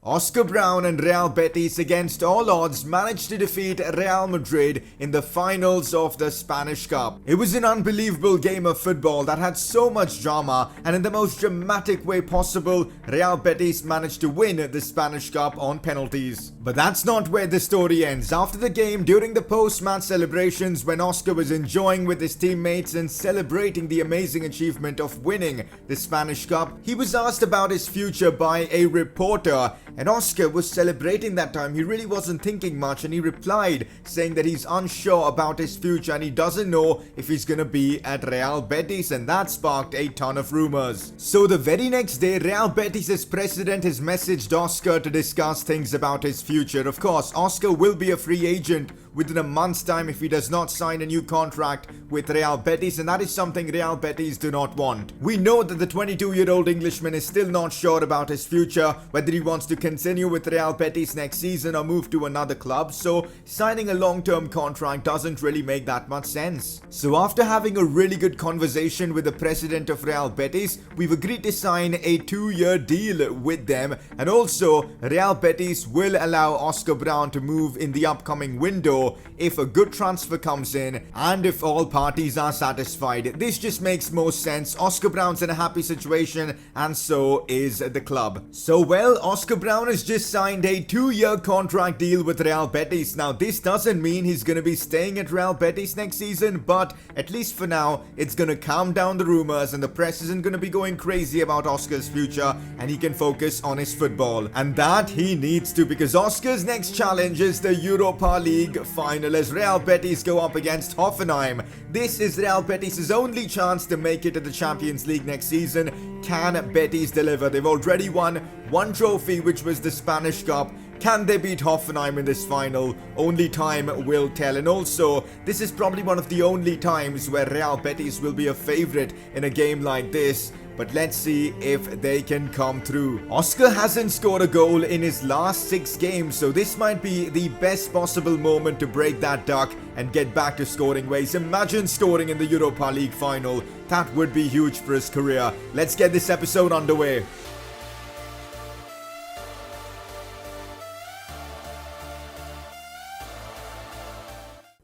Oscar Brown and Real Betis against all odds managed to defeat Real Madrid in the finals of the Spanish Cup. It was an unbelievable game of football that had so much drama, and in the most dramatic way possible, Real Betis managed to win the Spanish Cup on penalties. But that's not where the story ends. After the game, during the post-match celebrations, when Oscar was enjoying with his teammates and celebrating the amazing achievement of winning the Spanish Cup, he was asked about his future by a reporter. And Oscar was celebrating that time. He really wasn't thinking much, and he replied saying that he's unsure about his future and he doesn't know if he's gonna be at Real Betis, and that sparked a ton of rumors. So the very next day, Real Betis' president has messaged Oscar to discuss things about his future. Of course, Oscar will be a free agent within a month's time if he does not sign a new contract with Real Betis, and that is something Real Betis do not want. We know that the 22-year-old Englishman is still not sure about his future, whether he wants to continue with Real Betis next season or move to another club, so signing a long-term contract doesn't really make that much sense. So after having a really good conversation with the president of Real Betis, we've agreed to sign a 2-year deal with them, and also Real Betis will allow Oscar Brown to move in the upcoming window if a good transfer comes in and if all parties are satisfied. This just makes most sense. Oscar Brown's in a happy situation and so is the club. So well, Oscar Brown has just signed a 2-year contract deal with Real Betis. Now this doesn't mean he's going to be staying at Real Betis next season, but at least for now it's going to calm down the rumors and the press isn't going to be going crazy about Oscar's future, and he can focus on his football. And that he needs to, because Oscar's next challenge is the Europa League final as Real Betis go up against Hoffenheim. This is Real Betis' only chance to make it to the Champions League next season. Can Betis deliver? They've already won one trophy, which was the Spanish Cup. Can they beat Hoffenheim in this final? Only time will tell. And also, this is probably one of the only times where Real Betis will be a favorite in a game like this. But let's see if they can come through. Oscar hasn't scored a goal in his last 6 games, so this might be the best possible moment to break that duck and get back to scoring ways. Imagine scoring in the Europa League final. That would be huge for his career. Let's get this episode underway.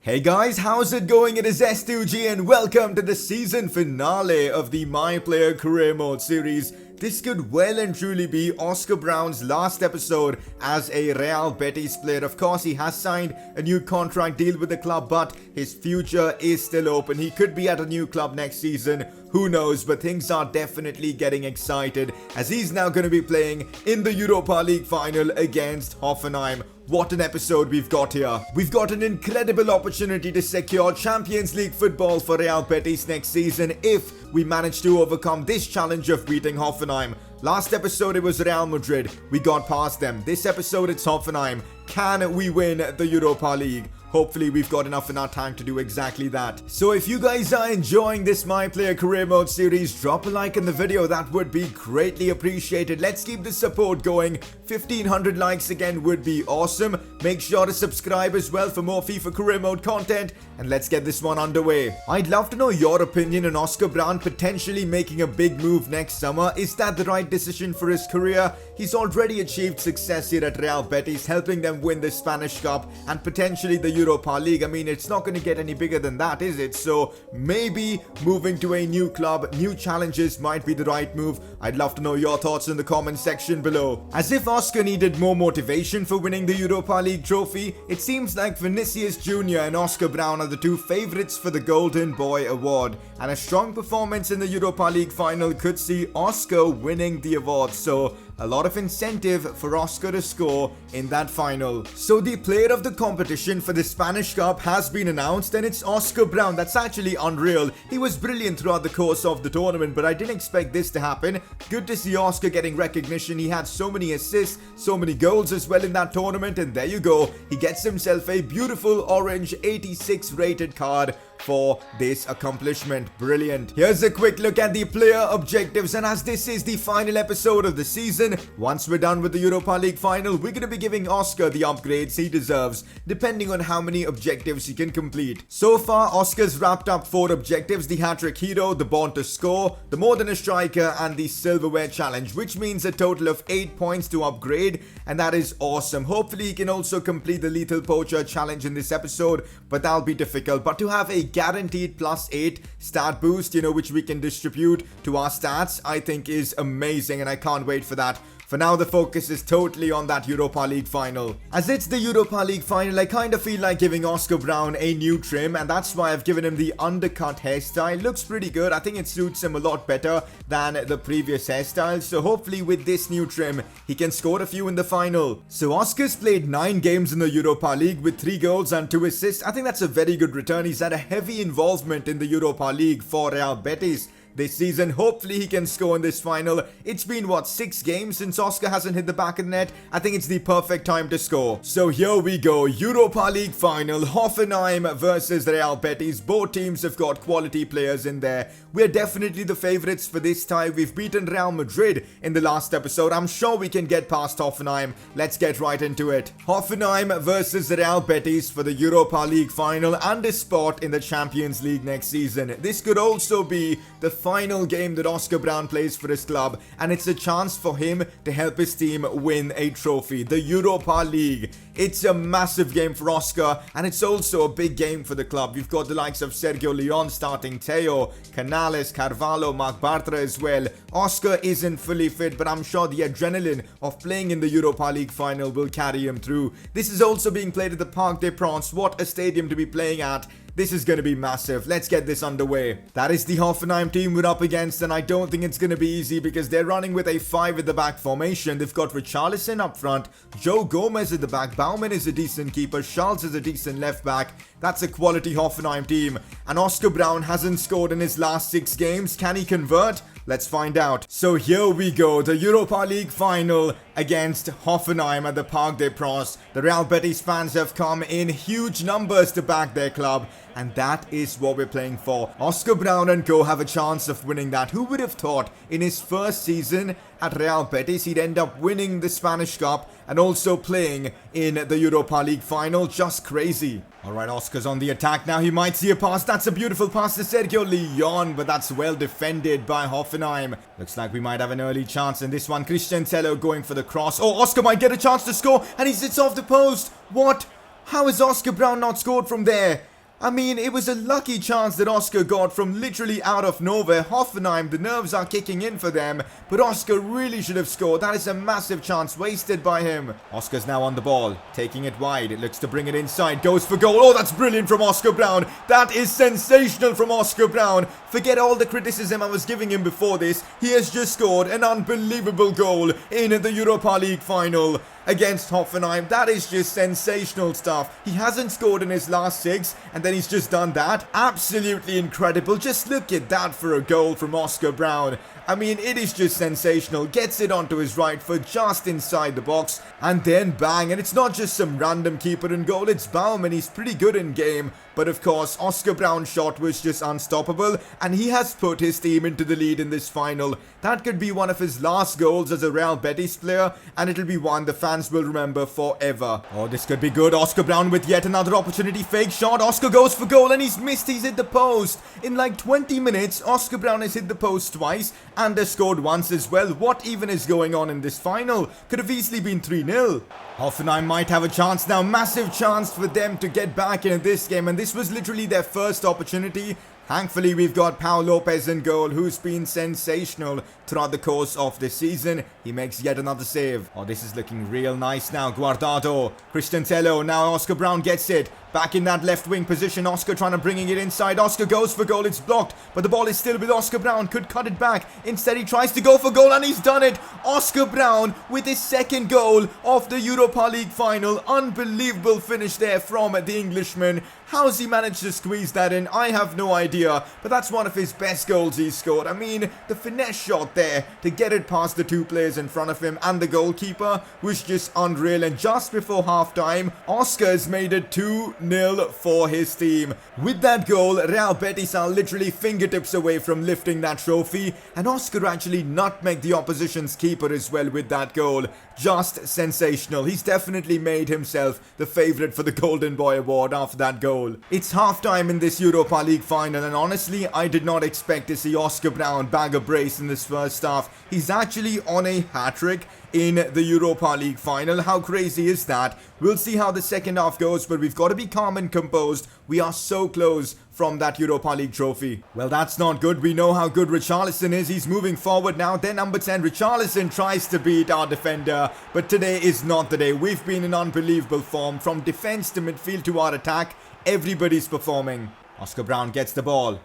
Hey guys, how's it going? It is S2G and welcome to the season finale of the My Player Career Mode series. This could well and truly be Oscar Brown's last episode as a Real Betis player. Of course, he has signed a new contract deal with the club, but his future is still open. He could be at a new club next season. Who knows? But things are definitely getting excited as he's now going to be playing in the Europa League final against Hoffenheim. What an episode we've got here. We've got an incredible opportunity to secure Champions League football for Real Betis next season if we manage to overcome this challenge of beating Hoffenheim. Last episode it was Real Madrid. We got past them. This episode it's Hoffenheim. Can we win the Europa League? Hopefully we've got enough in our tank to do exactly that. So if you guys are enjoying this My Player Career Mode series, drop a like in the video. That would be greatly appreciated. Let's keep the support going. 1500 likes again would be awesome. Make sure to subscribe as well for more FIFA Career Mode content. And let's get this one underway. I'd love to know your opinion on Oscar Brown potentially making a big move next summer. Is that the right decision for his career? He's already achieved success here at Real Betis, helping them win the Spanish Cup and potentially the Europa League. I mean, it's not going to get any bigger than that, is it? So maybe moving to a new club, new challenges might be the right move. I'd love to know your thoughts in the comment section below. As if Oscar needed more motivation for winning the Europa League trophy, it seems like Vinicius Jr. and Oscar Brown are the two favorites for the Golden Boy award, and a strong performance in the Europa League final could see Oscar winning the award. So a lot of incentive for Oscar to score in that final. So the player of the competition for the Spanish Cup has been announced, and it's Oscar Brown. That's actually unreal. He was brilliant throughout the course of the tournament, but I didn't expect this to happen. Good to see Oscar getting recognition. He had so many assists, so many goals as well in that tournament, and there you go. He gets himself a beautiful orange 86 rated card for this accomplishment. Brilliant. Here's a quick look at the player objectives, and as this is the final episode of the season, once we're done with the Europa League final, we're going to be giving Oscar the upgrades he deserves, depending on how many objectives he can complete. So far, Oscar's wrapped up 4 objectives: the hat-trick hero, the born to score, the more than a striker, and the silverware challenge, which means a total of 8 points to upgrade, and that is awesome. Hopefully he can also complete the lethal poacher challenge in this episode, but that'll be difficult. But to have a guaranteed +8 stat boost, which we can distribute to our stats, I think is amazing, and I can't wait for that. For now, the focus is totally on that Europa League final. As it's the Europa League final, I kind of feel like giving Oscar Brown a new trim, and that's why I've given him the undercut hairstyle. Looks pretty good. I think it suits him a lot better than the previous hairstyle. So hopefully with this new trim, he can score a few in the final. So Oscar's played 9 games in the Europa League with 3 goals and 2 assists. I think that's a very good return. He's had a heavy involvement in the Europa League for Real Betis this season. Hopefully he can score in this final. It's been 6 games since Oscar hasn't hit the back of the net. I think it's the perfect time to score. So here we go, Europa League final, Hoffenheim versus Real Betis. Both teams have got quality players in there. We're definitely the favorites for this tie. We've beaten Real Madrid in the last episode. I'm sure we can get past Hoffenheim. Let's get right into it. Hoffenheim versus Real Betis for the Europa League final and a spot in the Champions League next season. This could also be the final game that Oscar Brown plays for his club, and it's a chance for him to help his team win a trophy, the Europa League. It's a massive game for Oscar, and it's also a big game for the club. You've got the likes of Sergio Leon starting, Teo, Canales, Carvalho, Marc Bartra as well. Oscar isn't fully fit, but I'm sure the adrenaline of playing in the Europa League final will carry him through. This is also being played at the Parc des Princes. What a stadium to be playing at. This is going to be massive. Let's get this underway. That is the Hoffenheim team we're up against, and I don't think it's going to be easy because they're running with a 5 at the back formation. They've got Richarlison up front, Joe Gomez at the back, Baumann is a decent keeper, Schultz is a decent left back. That's a quality Hoffenheim team. And Oscar Brown hasn't scored in his last 6 games. Can he convert? Let's find out. So here we go, the Europa League final against Hoffenheim at the Parc des Princes. The Real Betis fans have come in huge numbers to back their club, and that is what we're playing for. Oscar Brown and co have a chance of winning that. Who would have thought in his first season at Real Betis he'd end up winning the Spanish Cup and also playing in the Europa League final? Just crazy. Alright, Oscar's on the attack now. He might see a pass. That's a beautiful pass to Sergio Leon, but that's well defended by Hoffenheim. Looks like we might have an early chance in this one. Christian Tello going for the cross. Oh, Oscar might get a chance to score, and he sits off the post. What? How has Oscar Brown not scored from there? I mean, it was a lucky chance that Oscar got from literally out of nowhere. Hoffenheim, the nerves are kicking in for them, but Oscar really should have scored. That is a massive chance wasted by him. Oscar's now on the ball, taking it wide. It looks to bring it inside, goes for goal. Oh, that's brilliant from Oscar Brown. That is sensational from Oscar Brown. Forget all the criticism I was giving him before this. He has just scored an unbelievable goal in the Europa League final against Hoffenheim. That is just sensational stuff. He hasn't scored in his last 6, and then he's just done that. Absolutely incredible. Just look at that for a goal from Oscar Brown. I mean, it is just sensational. Gets it onto his right foot just inside the box, and then bang. And it's not just some random keeper in goal, it's Baumann. He's pretty good in game, but of course Oscar Brown's shot was just unstoppable, and he has put his team into the lead in this final. That could be one of his last goals as a Real Betis player, and it'll be one the fans will remember forever. Oh, this could be good. Oscar Brown with yet another opportunity. Fake shot. Oscar goes for goal, and he's missed. He's hit the post. In like 20 minutes, Oscar Brown has hit the post twice and has scored once as well. What even is going on in this final? Could have easily been 3-0. Hoffenheim might have a chance now. Massive chance for them to get back into this game, and this was literally their first opportunity. Thankfully, we've got Pau Lopez in goal, who's been sensational throughout the course of this season. He makes yet another save. Oh, this is looking real nice now. Guardado, Christian Tello. Now Oscar Brown gets it. Back in that left wing position. Oscar trying to bringing it inside. Oscar goes for goal. It's blocked, but the ball is still with Oscar Brown. Could cut it back. Instead, he tries to go for goal, and he's done it. Oscar Brown with his second goal of the Europa League final. Unbelievable finish there from the Englishman. How's he managed to squeeze that in? I have no idea, but that's one of his best goals he's scored. I mean, the finesse shot there to get it past the 2 players in front of him and the goalkeeper was just unreal. And just before halftime, Oscar has made it 2-0 1-0 for his team. With that goal, Real Betis are literally fingertips away from lifting that trophy, and Oscar actually nutmegged the opposition's keeper as well with that goal. Just sensational. He's definitely made himself the favourite for the Golden Boy award after that goal. It's half-time in this Europa League final, and honestly, I did not expect to see Oscar Brown bag a brace in this first half. He's actually on a hat-trick in the Europa League final. How crazy is that? We'll see how the second half goes, but we've got to be calm and composed. We are so close from that Europa League trophy. Well, that's not good. We know how good Richarlison is. He's moving forward now. Then number 10, Richarlison tries to beat our defender, but today is not the day. We've been in unbelievable form. From defense to midfield to our attack, everybody's performing. Oscar Brown gets the ball.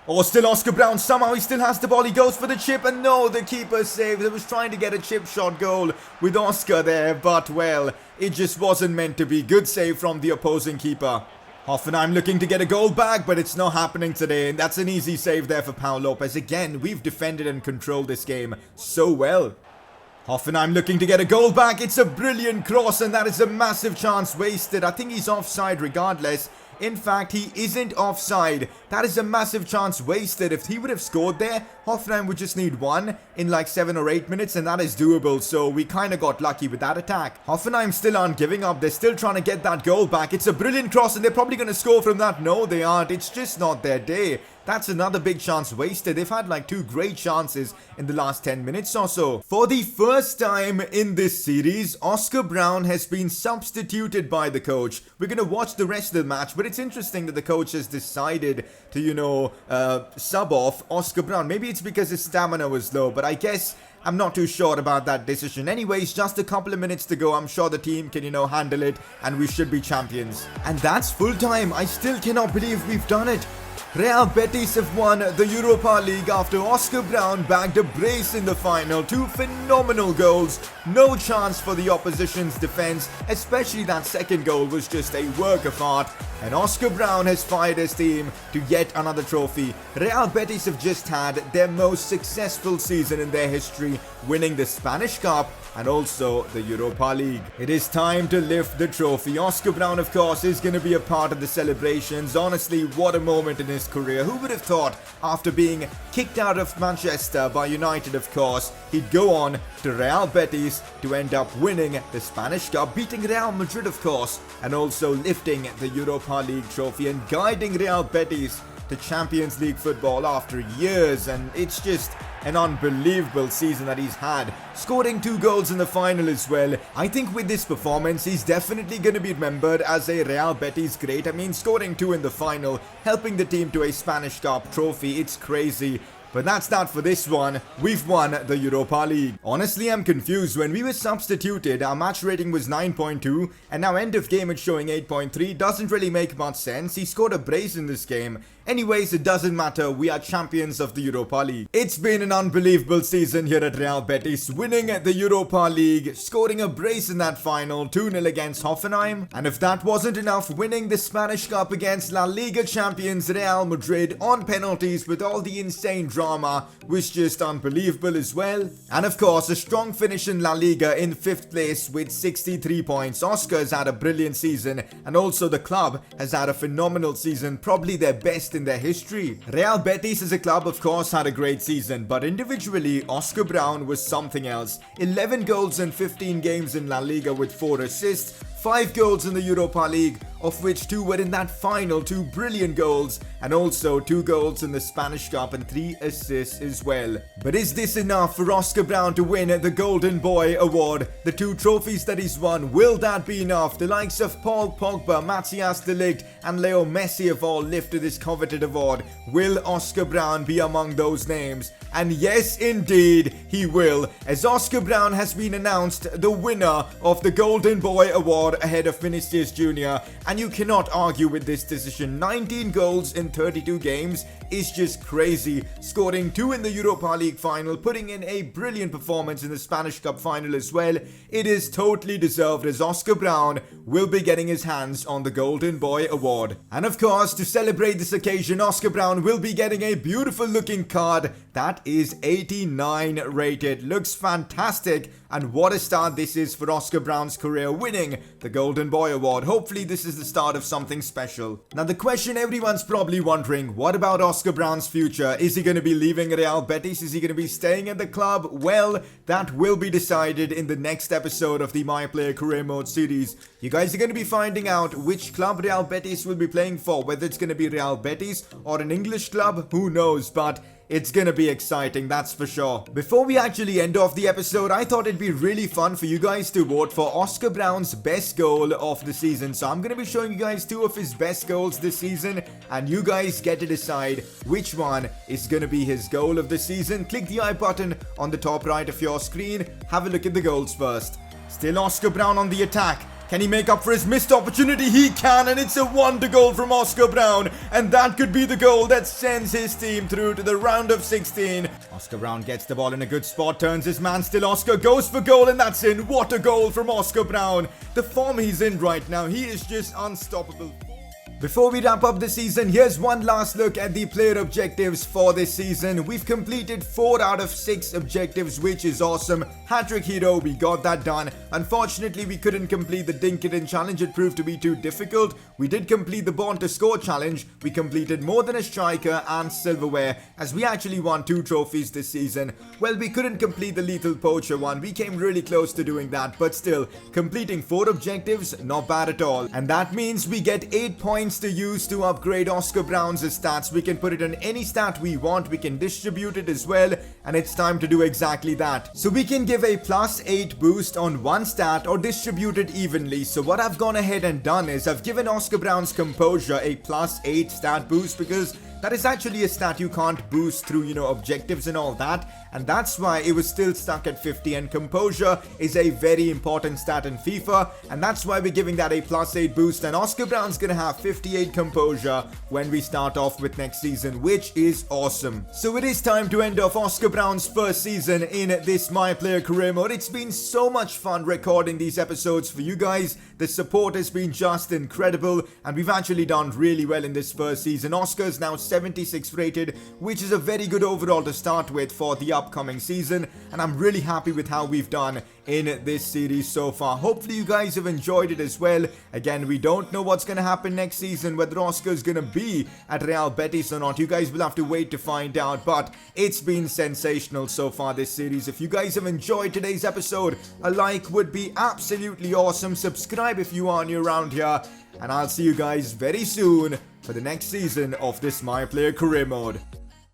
Oh, still Oscar Brown. Somehow he still has the ball. He goes for the chip, and no, the keeper saved. He was trying to get a chip shot goal with Oscar there, but well, it just wasn't meant to be. Good save from the opposing keeper. Hoffenheim looking to get a goal back, but it's not happening today. And that's an easy save there for Pau Lopez. Again, we've defended and controlled this game so well. Hoffenheim looking to get a goal back. It's a brilliant cross, and that is a massive chance wasted. I think he's offside regardless. In fact, he isn't offside. That is a massive chance wasted. If he would have scored there, Hoffenheim would just need one in like 7 or 8 minutes, and that is doable. So we kind of got lucky with that attack. Hoffenheim still aren't giving up. They're still trying to get that goal back. It's a brilliant cross, and they're probably going to score from that. No, they aren't. It's just not their day. That's another big chance wasted. They've had like 2 great chances in the last 10 minutes or so. For the first time in this series, Oscar Brown has been substituted by the coach. We're going to watch the rest of the match, but it's interesting that the coach has decided to, sub off Oscar Brown. Maybe it's because his stamina was low, but I guess I'm not too sure about that decision. Anyways, just a couple of minutes to go. I'm sure the team can, handle it, and we should be champions. And that's full time. I still cannot believe we've done it. Real Betis have won the Europa League after Oscar Brown bagged a brace in the final. 2 phenomenal goals. No chance for the opposition's defense, especially that second goal was just a work of art. And Oscar Brown has fired his team to yet another trophy. Real Betis have just had their most successful season in their history, winning the Spanish Cup and also the Europa League. It is time to lift the trophy. Oscar Brown, of course, is going to be a part of the celebrations. Honestly, what a moment in his career. Who would have thought, after being kicked out of Manchester by United, of course, he'd go on to Real Betis to end up winning the Spanish Cup, beating Real Madrid, of course, and also lifting the Europa League trophy and guiding Real Betis to Champions League football after years. And it's just an unbelievable season that he's had, scoring 2 goals in the final as well. I think with this performance, he's definitely going to be remembered as a Real Betis great. I mean, scoring 2 in the final, helping the team to a Spanish Cup trophy, it's crazy. But that's that for this one. We've won the Europa League. Honestly, I'm confused. When we were substituted, our match rating was 9.2, and now end of game it's showing 8.3. Doesn't really make much sense. He scored a brace in this game. Anyways, it doesn't matter. We are champions of the Europa League. It's been an unbelievable season here at Real Betis, winning the Europa League, scoring a brace in that final, 2-0 against Hoffenheim. And if that wasn't enough, winning the Spanish Cup against La Liga champions Real Madrid on penalties with all the insane drama was just unbelievable as well. And of course, a strong finish in La Liga in 5th place with 63 points. Oscar's had a brilliant season, and also the club has had a phenomenal season, probably their best in their history. Real Betis as a club, of course, had a great season, but individually, Oscar Brown was something else. 11 goals in 15 games in La Liga with 4 assists, 5 goals in the Europa League, of which 2 were in that final, 2 brilliant goals, and also 2 goals in the Spanish Cup and 3 assists as well. But is this enough for Oscar Brown to win the Golden Boy award? The 2 trophies that he's won, will that be enough? The likes of Paul Pogba, Matthias de Ligt and Leo Messi have all lifted this coveted award. Will Oscar Brown be among those names? And yes, indeed, he will, as Oscar Brown has been announced the winner of the Golden Boy award ahead of Vinicius Jr. And you cannot argue with this decision. 19 goals in 32 games is just crazy, scoring 2 in the Europa League final, putting in a brilliant performance in the Spanish Cup final as well. It is totally deserved, as Oscar Brown will be getting his hands on the Golden Boy award. And of course, to celebrate this occasion, Oscar Brown will be getting a beautiful looking card that is 89 rated. Looks fantastic, and what a start this is for Oscar Brown's career, winning the Golden Boy award. Hopefully this is the start of something special. Now the question everyone's probably wondering, what about Oscar Brown's future? Is he going to be leaving Real Betis? Is he going to be staying at the club? Well, that will be decided in the next episode of the My Player Career Mode series. You guys are going to be finding out which club Real Betis will be playing for, whether it's going to be Real Betis or an English club, who knows, but it's gonna be exciting, that's for sure. Before we actually end off the episode, I thought it'd be really fun for you guys to vote for Oscar Brown's best goal of the season. So I'm gonna be showing you guys 2 of his best goals this season, and you guys get to decide which one is gonna be his goal of the season. Click the I button on the top right of your screen. Have a look at the goals first. Still Oscar Brown on the attack. Can he make up for his missed opportunity? He can, and it's a wonder goal from Oscar Brown. And that could be the goal that sends his team through to the round of 16. Oscar Brown gets the ball in a good spot, turns his man, still Oscar goes for goal, and that's in. What a goal from Oscar Brown. The form he's in right now, he is just unstoppable. Before we wrap up the season, here's one last look at the player objectives for this season. We've completed 4 out of 6 objectives, which is awesome. Hat-trick hero, we got that done. Unfortunately, we couldn't complete the Dinkedin challenge. It proved to be too difficult. We did complete the Born to Score challenge. We completed more than a striker and silverware, as we actually won 2 trophies this season. Well, we couldn't complete the Lethal Poacher one. We came really close to doing that, but still, completing 4 objectives, not bad at all. And that means we get 8 points to use to upgrade Oscar Brown's stats. We can put it on any stat we want, we can distribute it as well, and it's time to do exactly that. So we can give a +8 boost on one stat or distribute it evenly. So what I've gone ahead and done is I've given Oscar Brown's composure a +8 stat boost, because that is actually a stat you can't boost through, objectives and all that. And that's why it was still stuck at 50. And composure is a very important stat in FIFA. And that's why we're giving that a +8 boost. And Oscar Brown's gonna have 58 composure when we start off with next season, which is awesome. So it is time to end off Oscar Brown's first season in this My Player Career Mode. It's been so much fun recording these episodes for you guys. The support has been just incredible, and we've actually done really well in this first season. Oscar's now 76 rated, which is a very good overall to start with for the upcoming season, and I'm really happy with how we've done in this series so far. Hopefully you guys have enjoyed it as well. Again, we don't know what's going to happen next season, whether Oscar's going to be at Real Betis or not. You guys will have to wait to find out, but it's been sensational so far this series. If you guys have enjoyed today's episode, a like would be absolutely awesome. Subscribe if you are new around here, and I'll see you guys very soon for the next season of this My Player Career Mode.